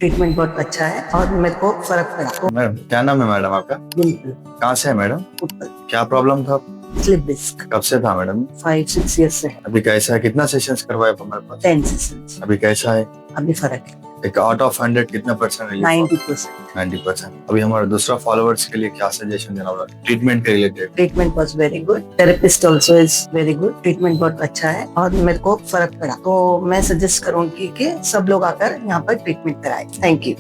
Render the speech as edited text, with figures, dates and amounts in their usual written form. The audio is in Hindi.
ट्रीटमेंट बहुत अच्छा है और मेरे को फर्क पड़ा। तो मैडम क्या नाम है मैडम आपका? बिल्कुल कहाँ से है मैडम? ऊपर क्या प्रॉब्लम था? स्लिप डिस्क कब से था मैडम? 5-6 ईयर से है। अभी कैसा है? कितना सेशंस करवाए हमारे पास? 10 सेशंस अभी कैसा है? अभी फर्क है। एक आउट ऑफ 100 कितना परसेंट रिलीफ? 90%। 90%। अभी हमारे दूसरा फॉलोअर्स के लिए क्या सजेशन देना होगा ट्रीटमेंट के related? Treatment was very good, therapist also is very good. Treatment बहुत अच्छा है और मेरे को फर्क पड़ा, तो मैं सजेस्ट करूंगी कि सब लोग आकर यहाँ पर ट्रीटमेंट कराएं। Thank you.